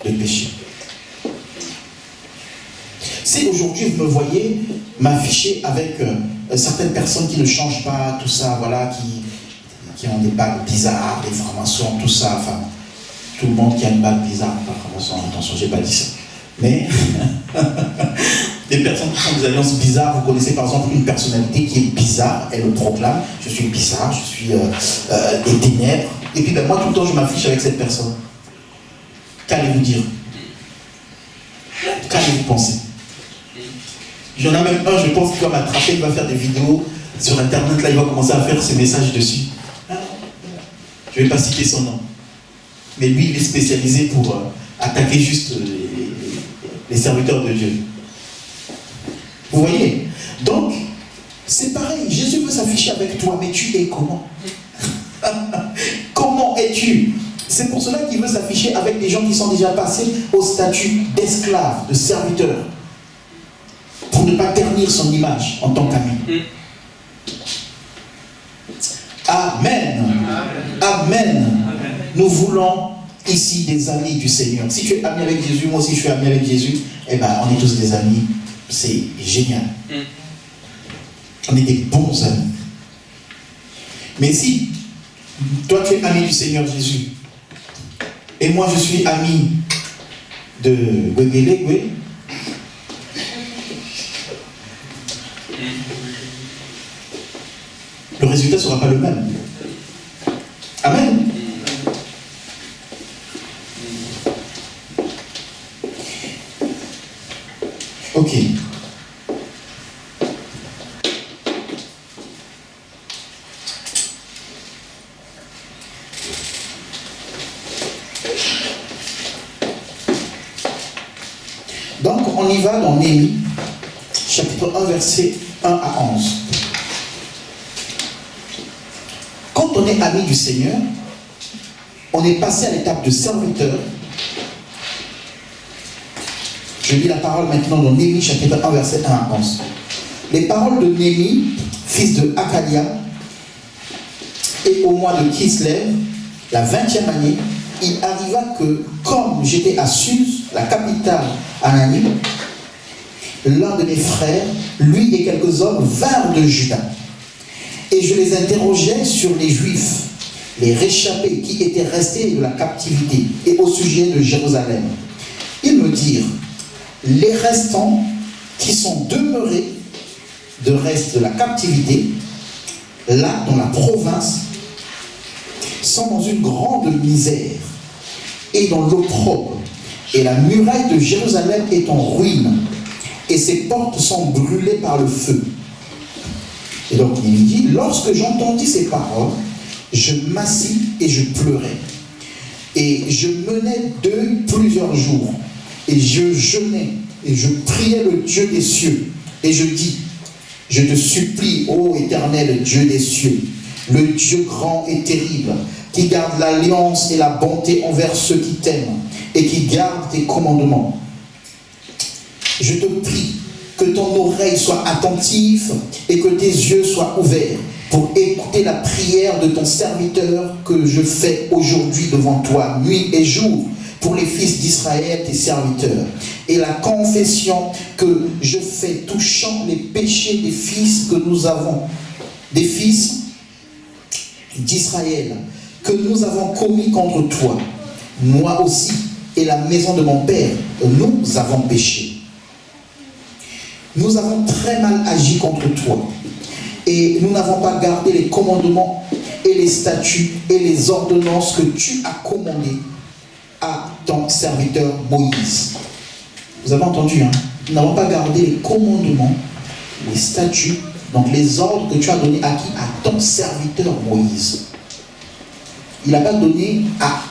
de péché. Si aujourd'hui vous me voyez m'afficher avec certaines personnes qui ne changent pas, tout ça, voilà, qui ont des bagues bizarres, des francs-maçons, tout ça, enfin, tout le monde qui a une bague bizarre, pas franc-maçon, attention, j'ai pas dit ça. Mais des personnes qui font des alliances bizarres, vous connaissez par exemple une personnalité qui est bizarre, elle le proclame, je suis bizarre, je suis des ténèbres, et puis ben, moi tout le temps je m'affiche avec cette personne. Qu'allez-vous dire? Qu'allez-vous penser? Il y en a même un, je pense, qui va m'attraper, il va faire des vidéos sur internet, là il va commencer à faire ses messages dessus. Je ne vais pas citer son nom. Mais lui, il est spécialisé pour attaquer juste les serviteurs de Dieu. Vous voyez? Donc, c'est pareil. Jésus veut s'afficher avec toi, mais tu es comment? Comment es-tu? C'est pour cela qu'il veut s'afficher avec des gens qui sont déjà passés au statut d'esclave, de serviteur, pour ne pas ternir son image en tant qu'ami. Amen. Amen. Nous voulons ici des amis du Seigneur. Si tu es ami avec Jésus, moi aussi je suis ami avec Jésus, eh bien on est tous des amis. C'est génial. On est des bons amis. Mais si toi tu es ami du Seigneur Jésus, et moi je suis ami de Gwegele, le résultat ne sera pas le même. Amen. Ok. y va dans Néhémie, chapitre 1, versets 1 à 11. Quand on est ami du Seigneur, on est passé à l'étape de serviteur. Je lis la parole maintenant dans Néhémie, chapitre 1, verset 1 à 11. Les paroles de Néhémie, fils de Hakalia, et au mois de Kislev, la 20e année, il arriva que, comme j'étais à Suse, la capitale Anani, l'un de mes frères, lui et quelques hommes, vinrent de Juda. Et je les interrogeais sur les Juifs, les réchappés qui étaient restés de la captivité, et au sujet de Jérusalem. Ils me dirent, les restants qui sont demeurés de reste de la captivité, là dans la province, sont dans une grande misère et dans l'opprobre, et la muraille de Jérusalem est en ruine, et ses portes sont brûlées par le feu. Et donc il me dit, lorsque j'entendis ces paroles, je m'assis et je pleurais. Et je menais d'eux plusieurs jours, et je jeûnais, et je priais le Dieu des cieux, et je dis, je te supplie, ô Éternel Dieu des cieux, le Dieu grand et terrible, qui garde l'alliance et la bonté envers ceux qui t'aiment, et qui garde tes commandements. Je te prie que ton oreille soit attentive, et que tes yeux soient ouverts, pour écouter la prière de ton serviteur que je fais aujourd'hui devant toi, nuit et jour, pour les fils d'Israël, tes serviteurs, et la confession que je fais touchant les péchés des fils que nous avons, des fils d'Israël, que nous avons commis contre toi, moi aussi, et la maison de mon père, nous avons péché. Nous avons très mal agi contre toi, et nous n'avons pas gardé les commandements et les statuts et les ordonnances que tu as commandées à ton serviteur Moïse. Vous avez entendu, hein? Nous n'avons pas gardé les commandements, les statuts, donc les ordres que tu as donnés à qui? À ton serviteur Moïse. Il n'a pas donné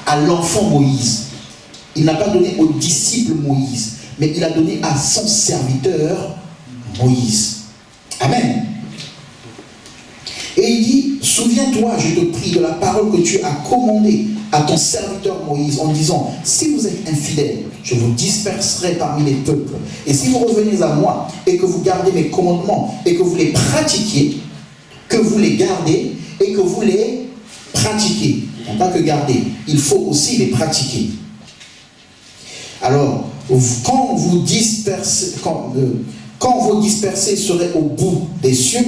à l'enfant Moïse. Il n'a pas donné au disciple Moïse, mais il a donné à son serviteur Moïse. Amen. Et il dit, souviens-toi, je te prie, de la parole que tu as commandée à ton serviteur Moïse en disant, si vous êtes infidèles, je vous disperserai parmi les peuples. Et si vous revenez à moi et que vous gardez mes commandements et que vous les pratiquiez, que vous les gardez et que vous les pratiquez. Non pas que garder, il faut aussi les pratiquer. Alors, quand vos dispersés seraient au bout des cieux,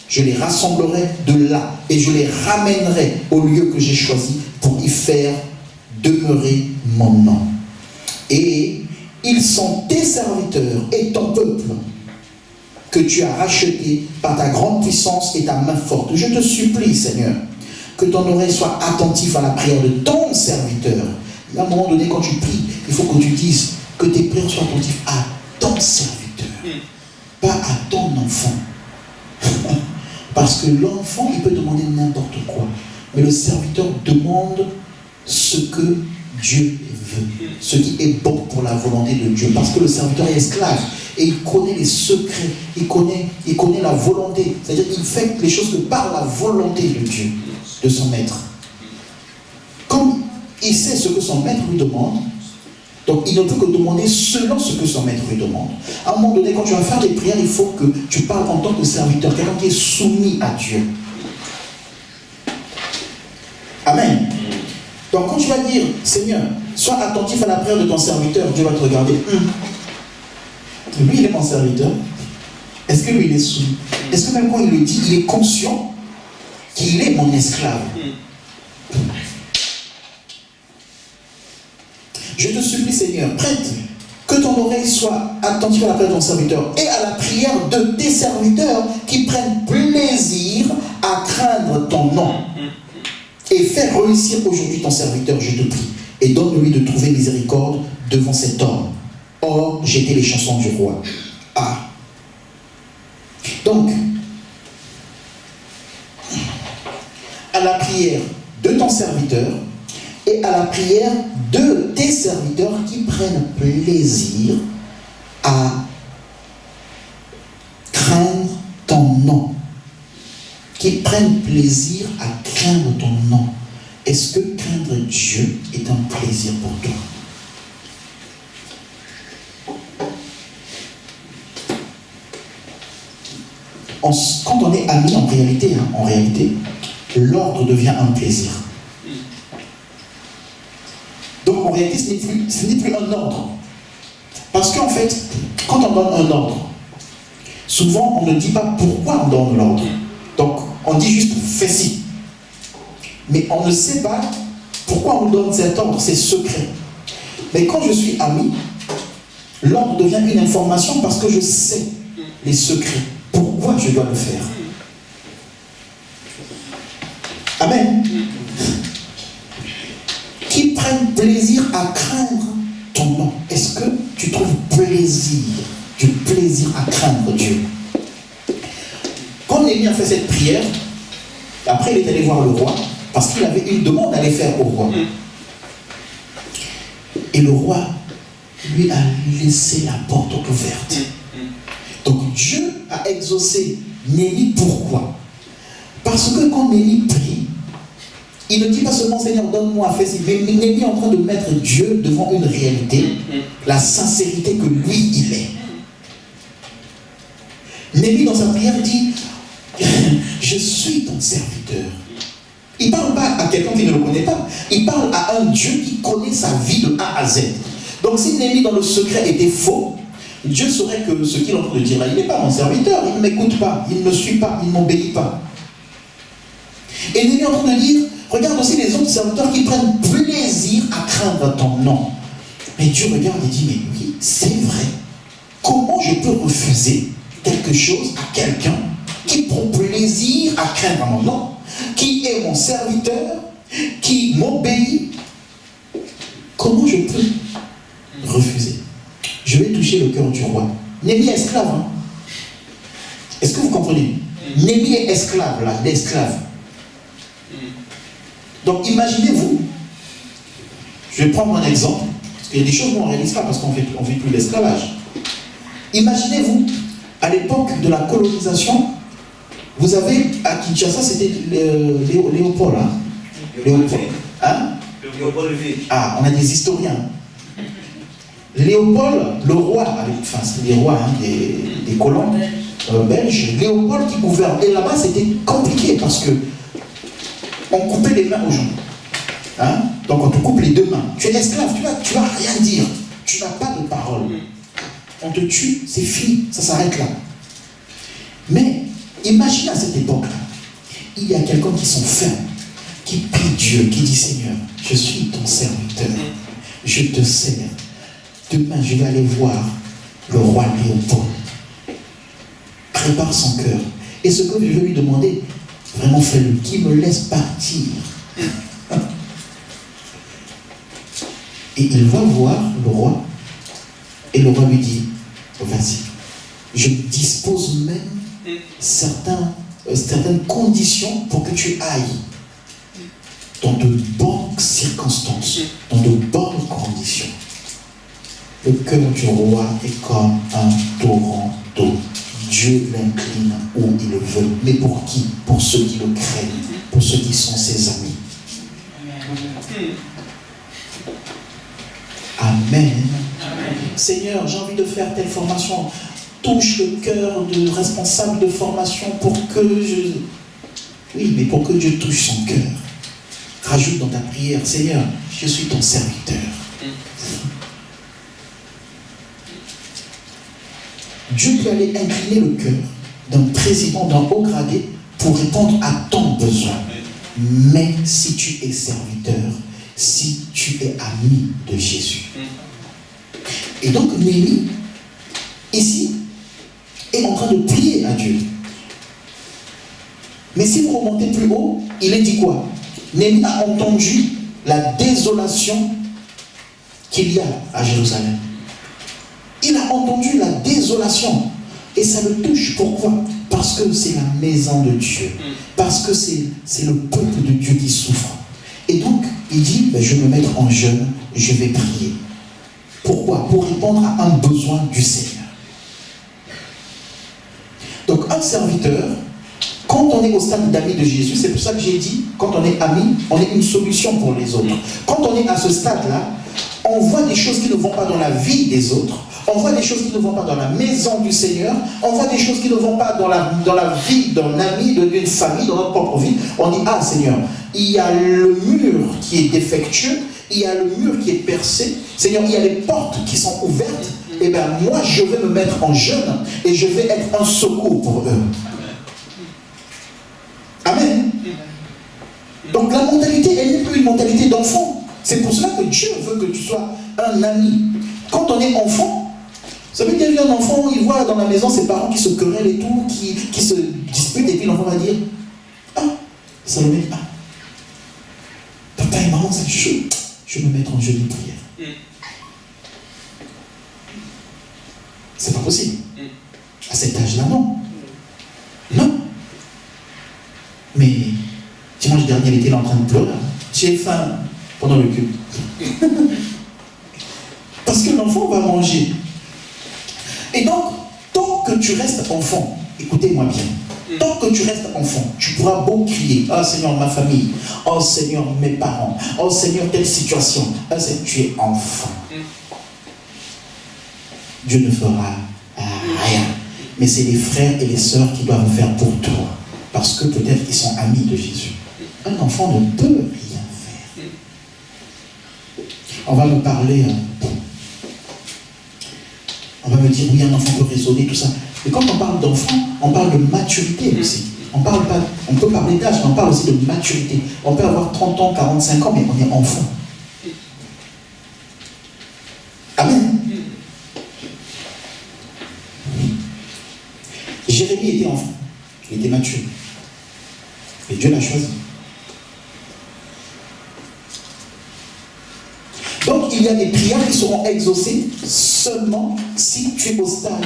je les rassemblerai de là et je les ramènerai au lieu que j'ai choisi pour y faire demeurer mon nom. Et ils sont tes serviteurs et ton peuple que tu as racheté par ta grande puissance et ta main forte. Je te supplie, Seigneur, que ton oreille soit attentive à la prière de ton serviteur. À un moment donné, quand tu pries, il faut que tu dises que tes prières soient attentives à ton serviteur, pas à ton enfant. Parce que l'enfant, il peut demander n'importe quoi. Mais le serviteur demande ce que Dieu veut, ce qui est bon pour la volonté de Dieu. Parce que le serviteur est esclave et il connaît les secrets, il connaît la volonté. C'est-à-dire qu'il fait les choses que par la volonté de Dieu, de son maître. Comme il sait ce que son maître lui demande, donc il ne peut que demander selon ce que son maître lui demande. À un moment donné, quand tu vas faire des prières, il faut que tu parles en tant que serviteur, quelqu'un qui est soumis à Dieu. Amen. Donc quand tu vas dire, Seigneur, sois attentif à la prière de ton serviteur, Dieu va te regarder. Lui, il est mon serviteur. Est-ce que lui, il est soumis? Est-ce que même quand il le dit, il est conscient qu'il est mon esclave? Je te supplie, Seigneur, prête que ton oreille soit attentive à la prière de ton serviteur et à la prière de tes serviteurs qui prennent plaisir à craindre ton nom. Et fais réussir aujourd'hui ton serviteur, je te prie, et donne-lui de trouver miséricorde devant cet homme. Or, j'étais les chansons du roi. Ah. Donc, à la prière de ton serviteur et à la prière de tes serviteurs qui prennent plaisir à craindre ton nom, qui prennent plaisir à craindre ton nom. Est-ce que craindre Dieu est un plaisir pour toi? Quand on est ami en réalité, l'ordre devient un plaisir. Donc en réalité, ce n'est plus un ordre. Parce qu'en fait, quand on donne un ordre, souvent on ne dit pas pourquoi on donne l'ordre. Donc on dit juste fais ci. Mais on ne sait pas pourquoi on donne cet ordre, c'est secret. Mais quand je suis ami, l'ordre devient une information parce que je sais les secrets. Pourquoi je dois le faire? Amen. Qui prennent plaisir à craindre ton nom. Est-ce que tu trouves du plaisir à craindre Dieu? Quand Néhémie a fait cette prière, après il est allé voir le roi, parce qu'il avait une demande à aller faire au roi. Et le roi lui a laissé la porte ouverte. Donc Dieu a exaucé Néhémie. Pourquoi? Parce que quand Néhémie prie, il ne dit pas seulement Seigneur donne-moi à faire ci, mais Néhémie est en train de mettre Dieu devant une réalité, la sincérité que lui il est. Néhémie dans sa prière dit je suis ton serviteur. Il ne parle pas à quelqu'un qui ne le connaît pas, il parle à un Dieu qui connaît sa vie de A à Z. Donc si Néhémie dans le secret était faux, Dieu saurait que ce qu'il est en train de dire là, il n'est pas mon serviteur, il ne m'écoute pas, il ne me suit pas, il ne m'obéit pas. Et Néhémie est en train de dire, regarde aussi les autres serviteurs qui prennent plaisir à craindre ton nom. Mais Dieu regarde et dit, mais oui, c'est vrai. Comment je peux refuser quelque chose à quelqu'un qui prend plaisir à craindre mon nom, qui est mon serviteur, qui m'obéit? Comment je peux refuser? Je vais toucher le cœur du roi. Néhémie est esclave. Hein? Est-ce que vous comprenez? Néhémie est esclave, là, il est esclave. Donc imaginez-vous, je vais prendre un exemple, parce qu'il y a des choses qu'on ne réalise pas parce qu'on ne fait plus l'esclavage. Imaginez-vous, à l'époque de la colonisation, vous avez, à Kinshasa, c'était Léopold. Hein? Léopold. Hein? Léopold. Ah, on a des historiens. Léopold, le roi, enfin c'est les rois hein, des colons belges, Léopold qui gouverne. Et là-bas c'était compliqué parce que on coupait les mains aux gens. Hein? Donc on te coupe les deux mains. Tu es esclave, tu vas rien dire. Tu n'as pas de parole. On te tue, c'est fini, ça s'arrête là. Mais imagine à cette époque-là, il y a quelqu'un qui sont fermes, qui prie Dieu, qui dit Seigneur, je suis ton serviteur, je te sers. Demain, je vais aller voir le roi Léopold. Prépare son cœur. Et ce que je vais lui demander, vraiment fais-le, qu'il me laisse partir. Et il va voir le roi, et le roi lui dit, vas-y, je dispose même certaines conditions pour que tu ailles dans de bonnes circonstances, dans de bonnes conditions. Le cœur du roi est comme un torrent d'eau. Dieu l'incline où il veut. Mais pour qui? Pour ceux qui le craignent, pour ceux qui sont ses amis. Amen. Amen. Seigneur, j'ai envie de faire telle formation. Touche le cœur du responsable de formation pour que je... Oui, mais pour que Dieu touche son cœur. Rajoute dans ta prière, Seigneur, je suis ton serviteur. Dieu peut aller incliner le cœur d'un président, d'un haut gradé pour répondre à ton besoin. Mais si tu es serviteur, si tu es ami de Jésus. Et donc Néhémie, ici, est en train de prier à Dieu. Mais si vous remontez plus haut, il est dit quoi? Néhémie a entendu la désolation qu'il y a à Jérusalem. Il a entendu la désolation. Et ça le touche. Pourquoi? Parce que c'est la maison de Dieu. Parce que c'est le peuple de Dieu qui souffre. Et donc, il dit, je vais me mettre en jeûne, je vais prier. Pourquoi? Pour répondre à un besoin du Seigneur. Donc un serviteur, quand on est au stade d'ami de Jésus, c'est pour ça que j'ai dit, quand on est ami, on est une solution pour les autres. Quand on est à ce stade-là, on voit des choses qui ne vont pas dans la vie des autres, on voit des choses qui ne vont pas dans la maison du Seigneur, on voit des choses qui ne vont pas dans la vie d'un ami, d'une famille, dans notre propre vie. On dit, ah Seigneur, il y a le mur qui est défectueux, il y a le mur qui est percé, Seigneur, il y a les portes qui sont ouvertes, et bien moi je vais me mettre en jeûne et je vais être un secours pour eux. Amen. Donc la mentalité, elle n'est plus une mentalité d'enfant. C'est pour cela que Dieu veut que tu sois un ami. Quand on est enfant, vous savez, qu'il y a un enfant, il voit dans la maison ses parents qui se querellent et tout, qui se disputent, et puis l'enfant va dire, ah, Salomé, ah, papa et maman, c'est chaud, je vais me mettre en jeûne de prière. C'est pas possible. À cet âge-là, non. Non. Mais dimanche dernier, il était là en train de pleurer. J'ai faim pendant le culte. Parce que l'enfant va manger. Et donc, tant que tu restes enfant, écoutez-moi bien, tant que tu restes enfant, tu pourras beau crier, oh Seigneur, ma famille, oh Seigneur, mes parents, oh Seigneur, telle situation, oh Seigneur, tu es enfant. Dieu ne fera rien. Mais c'est les frères et les sœurs qui doivent faire pour toi. Parce que peut-être qu'ils sont amis de Jésus. Un enfant ne peut rien faire. On va me parler, on va me dire, oui, un enfant peut raisonner, tout ça. Mais quand on parle d'enfant, on parle de maturité aussi. On peut parler d'âge, mais on parle aussi de maturité. On peut avoir 30 ans, 45 ans, mais on est enfant. Amen. Jérémie était enfant. Il était mature. Et Dieu l'a choisi. Donc, il y a des prières qui seront exaucées seulement si tu es au stade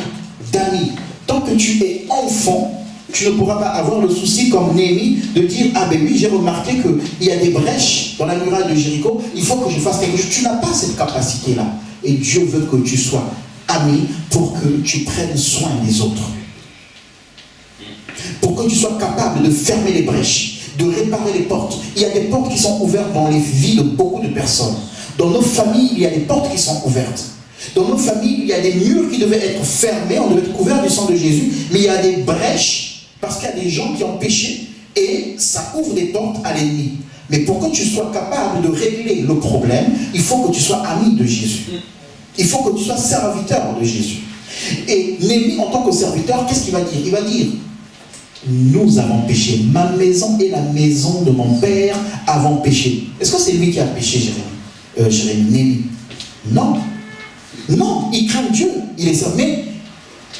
d'ami. Tant que tu es enfant, tu ne pourras pas avoir le souci comme Néhémie de dire, ah ben oui, j'ai remarqué qu'il y a des brèches dans la muraille de Jéricho, il faut que je fasse quelque chose. Tu n'as pas cette capacité-là. Et Dieu veut que tu sois ami pour que tu prennes soin des autres. Pour que tu sois capable de fermer les brèches, de réparer les portes. Il y a des portes qui sont ouvertes dans les vies de beaucoup de personnes. Dans nos familles, il y a des portes qui sont ouvertes. Dans nos familles, il y a des murs qui devaient être fermés, on devait être couverts du sang de Jésus, mais il y a des brèches, parce qu'il y a des gens qui ont péché, et ça ouvre des portes à l'ennemi. Mais pour que tu sois capable de régler le problème, il faut que tu sois ami de Jésus. Il faut que tu sois serviteur de Jésus. Et Néhémie, en tant que serviteur, qu'est-ce qu'il va dire? Il va dire, nous avons péché. Ma maison et la maison de mon père avons péché. Est-ce que c'est lui qui a péché, Néhémie? Non. Non, il craint Dieu. Il est ça. Mais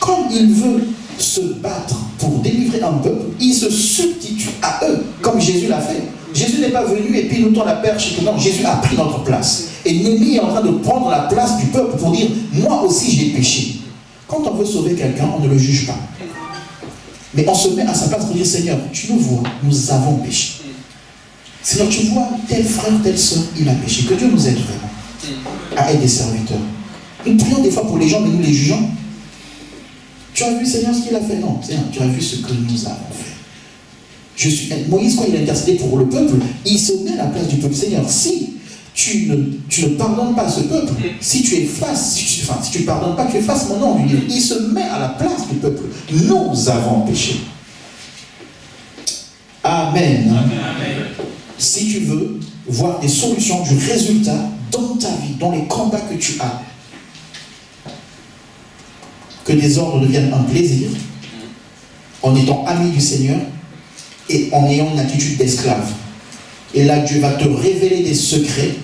comme il veut se battre pour délivrer un peuple, il se substitue à eux, comme Jésus l'a fait. Jésus n'est pas venu et puis nous tend la perche et tout. Non, Jésus a pris notre place. Et Néhémie est en train de prendre la place du peuple pour dire, moi aussi j'ai péché. Quand on veut sauver quelqu'un, on ne le juge pas. Mais on se met à sa place pour dire, Seigneur, tu nous vois, nous avons péché. Seigneur, tu vois, tel frère, telle soeur, il a péché. Que Dieu nous aide vraiment à être des serviteurs. Nous prions des fois pour les gens, mais nous les jugeons. Tu as vu, Seigneur, ce qu'il a fait? Non, Seigneur, tu as vu ce que nous avons fait. Moïse, quand il a intercédé pour le peuple, il se met à la place du peuple. Seigneur, si tu ne pardonnes pas ce peuple, si tu effaces, si tu ne pardonnes pas, tu effaces mon nom. Il se met à la place du peuple. Nous avons péché. Amen. Amen. Si tu veux voir des solutions, du résultat dans ta vie, dans les combats que tu as, que des ordres deviennent un plaisir, en étant ami du Seigneur et en ayant une attitude d'esclave. Et là, Dieu va te révéler des secrets,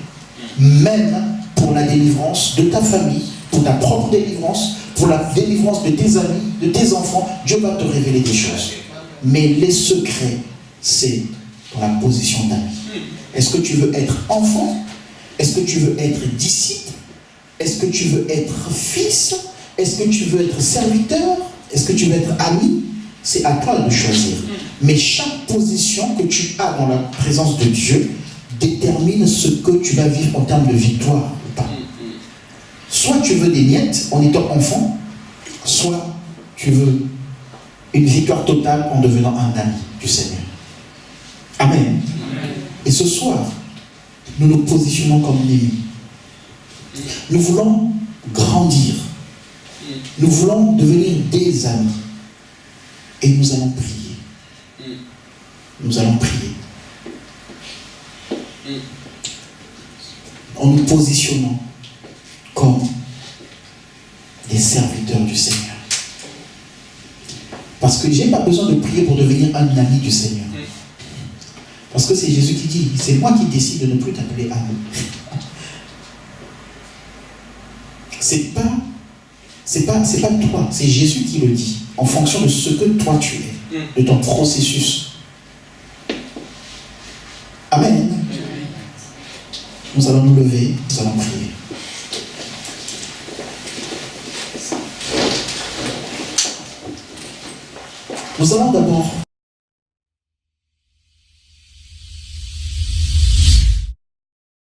même pour la délivrance de ta famille, pour ta propre délivrance, pour la délivrance de tes amis, de tes enfants. Dieu va te révéler des choses. Mais les secrets, c'est dans la position d'ami. Est-ce que tu veux être enfant? Est-ce que tu veux être disciple? Est-ce que tu veux être fils? Est-ce que tu veux être serviteur? Est-ce que tu veux être ami? C'est à toi de choisir. Mais chaque position que tu as dans la présence de Dieu détermine ce que tu vas vivre en termes de victoire ou pas. Soit tu veux des miettes en étant enfant, soit tu veux une victoire totale en devenant un ami du Seigneur. Amen. Et ce soir, nous nous positionnons comme Néhémie. Nous voulons grandir. Nous voulons devenir des amis. Et nous allons prier. Nous allons prier. En nous positionnant comme des serviteurs du Seigneur. Parce que je n'ai pas besoin de prier pour devenir un ami du Seigneur. Parce que c'est Jésus qui dit, c'est moi qui décide de ne plus t'appeler ami. C'est pas toi, c'est Jésus qui le dit, en fonction de ce que toi tu es, de ton processus. Amen. Nous allons nous lever, nous allons prier. Nous allons d'abord